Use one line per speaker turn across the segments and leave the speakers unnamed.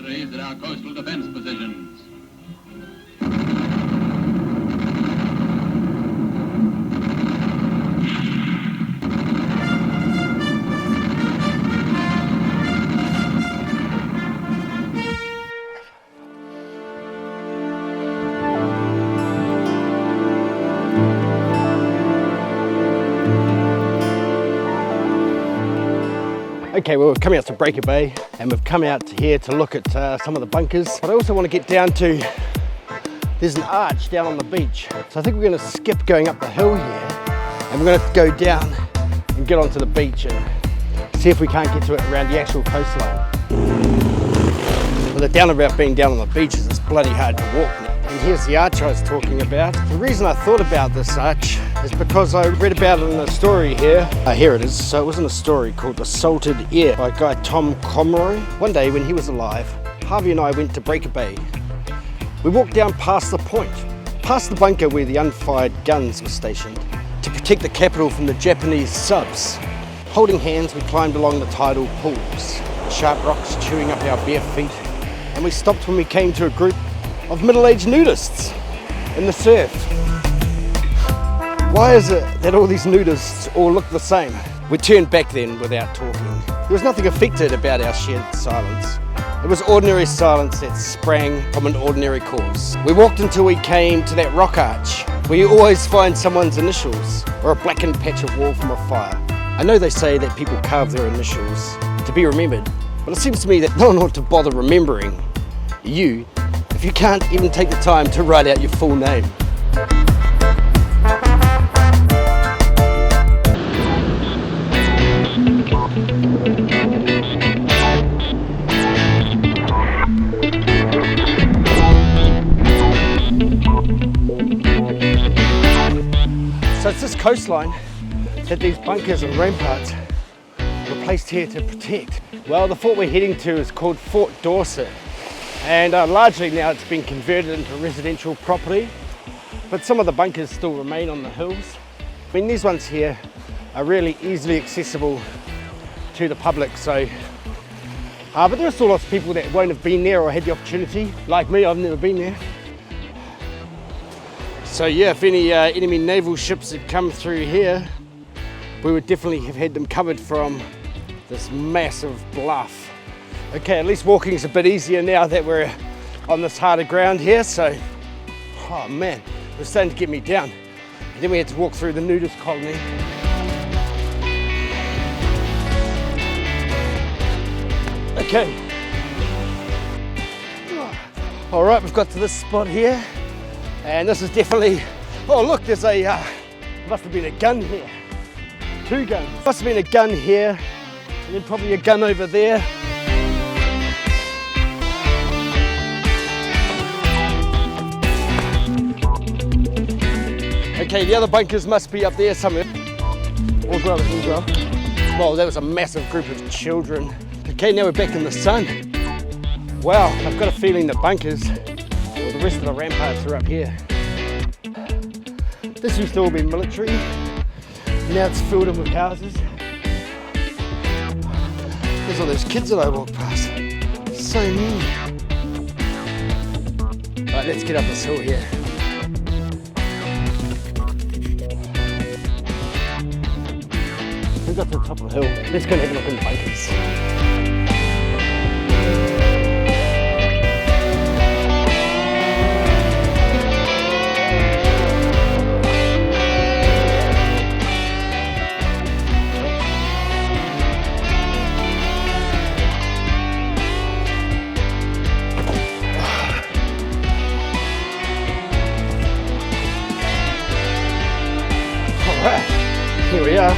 sentries at our coastal defence positions.
Okay, well, we're coming out to Breaker Bay and we've come out here to look at some of the bunkers. But I also want to get down to, there's an arch down on the beach. So I think we're going to skip going up the hill here and we're going to go down and get onto the beach and see if we can't get to it around the actual coastline. Well, the down about being down on the beach is it's bloody hard to walk now. And here's the arch I was talking about. The reason I thought about this arch is because I read about it in a story here. Here it is. So it was in a story called The Salted Air by guy Tom Conroy. One day when he was alive, Harvey and I went to Breaker Bay. We walked down past the point, past the bunker where the unfired guns were stationed to protect the capital from the Japanese subs. Holding hands, we climbed along the tidal pools, sharp rocks chewing up our bare feet, and we stopped when we came to a group of middle-aged nudists in the surf. Why is it that all these nudists all look the same? We turned back then without talking. There was nothing affected about our shared silence. It was ordinary silence that sprang from an ordinary cause. We walked until we came to that rock arch where you always find someone's initials or a blackened patch of wall from a fire. I know they say that people carve their initials to be remembered, but it seems to me that no one ought to bother remembering you if you can't even take the time to write out your full name. So it's this coastline that these bunkers and ramparts were placed here to protect. Well, the fort we're heading to is called Fort Dorset, and largely now it's been converted into residential property, but some of the bunkers still remain on the hills. I mean, these ones here are really easily accessible to the public, so but there are still lots of people that won't have been there or had the opportunity. Like me, I've never been there. So yeah, if any enemy naval ships had come through here, we would definitely have had them covered from this massive bluff. Okay, at least walking is a bit easier now that we're on this harder ground here, so, oh man, it was starting to get me down. And then we had to walk through the nudist colony. Okay. All right, we've got to this spot here, and this is definitely, oh look, there's a, must have been a gun here. 2 guns. Must have been a gun here, and then probably a gun over there. Okay, the other bunkers must be up there somewhere. All's well that ends well. Well, that was a massive group of children. Okay, now we're back in the sun. Wow, I've got a feeling the bunkers, or the rest of the ramparts are up here. This used to all be military. Now it's filled in with houses. There's all those kids that I walk past. So mean. Right, let's get up this hill here. We got to the top of the hill. Let's go and have a look in the bunkers. Here we are.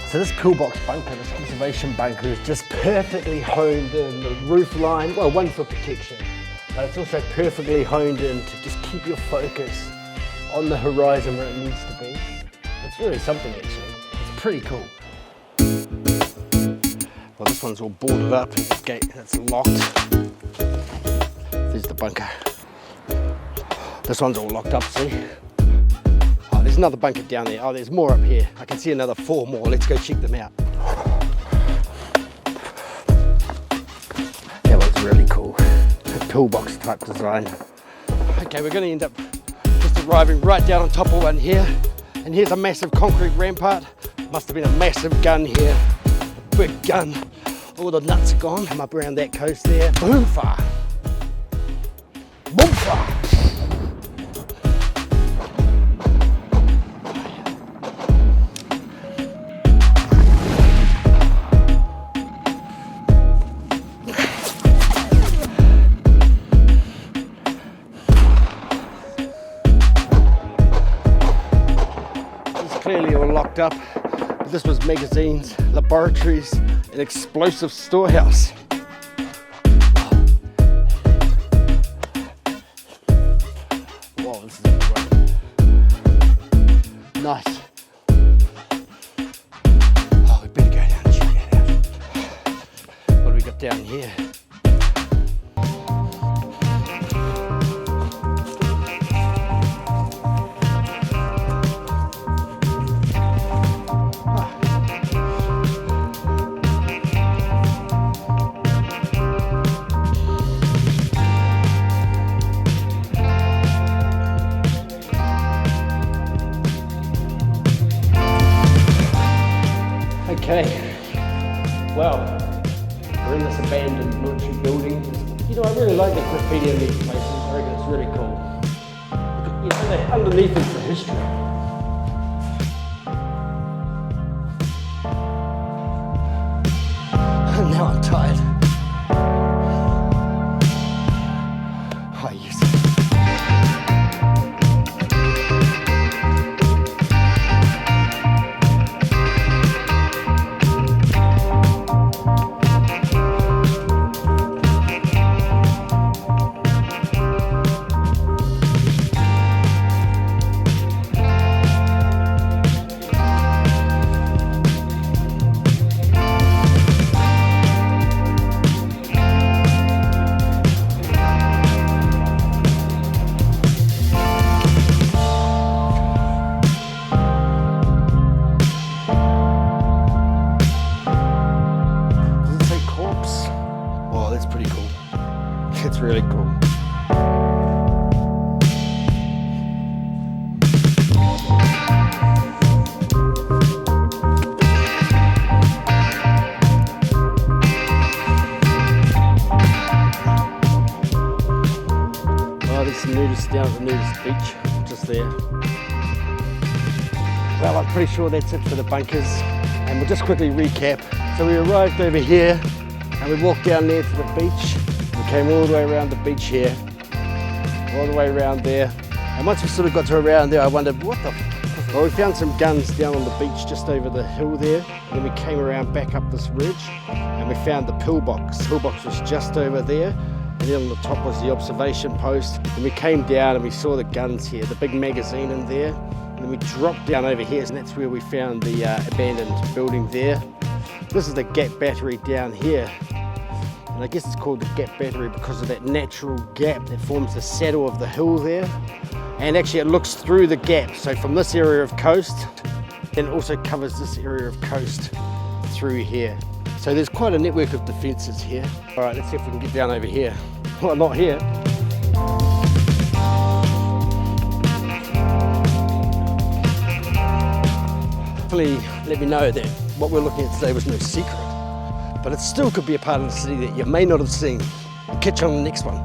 So this pillbox bunker, this observation bunker, is just perfectly honed in. The roof line, well, one for protection, but it's also perfectly honed in to just keep your focus on the horizon where it needs to be. It's really something actually. It's pretty cool. Well, this one's all boarded up. There's the gate that's locked. There's the bunker. This one's all locked up, see? Oh, there's another bunker down there. Oh, there's more up here. I can see another 4 more. Let's go check them out. pillbox type design. Okay, we're going to end up just arriving right down on top of one here, and here's a massive concrete rampart. Must have been a massive gun here, a big gun. All the nuts are gone. I'm up around that coast there. Boom far. Boom far. Clearly all locked up. This was magazines, laboratories, an explosive storehouse. Wow, this is great. Nice. Oh, we better go down and check that out. What do we got down here? Okay, well, we're in this abandoned military building. You know, I really like the graffiti in these places. I reckon it's really cool. You know, underneath is the history. And now I'm tired. Oh, yes. It's really cool. Oh, there's some nudists down at the nudist beach, just there. Well, I'm pretty sure that's it for the bunkers, and we'll just quickly recap. So we arrived over here, and we walked down there to the beach. We came all the way around the beach here, all the way around there. And once we sort of got to around there, I wondered, what the f? Well, we found some guns down on the beach just over the hill there. And then we came around back up this ridge, and we found the pillbox. The pillbox was just over there, and then on the top was the observation post. And we came down and we saw the guns here, the big magazine in there. And then we dropped down over here, and that's where we found the abandoned building there. This is the gap battery down here. And I guess it's called the gap battery because of that natural gap that forms the saddle of the hill there. And actually it looks through the gap. So from this area of coast, then also covers this area of coast through here. So there's quite a network of defences here. All right, let's see if we can get down over here. Well, not here. Hopefully let me know that what we're looking at today was no secret. But it still could be a part of the city that you may not have seen. I'll catch you on the next one.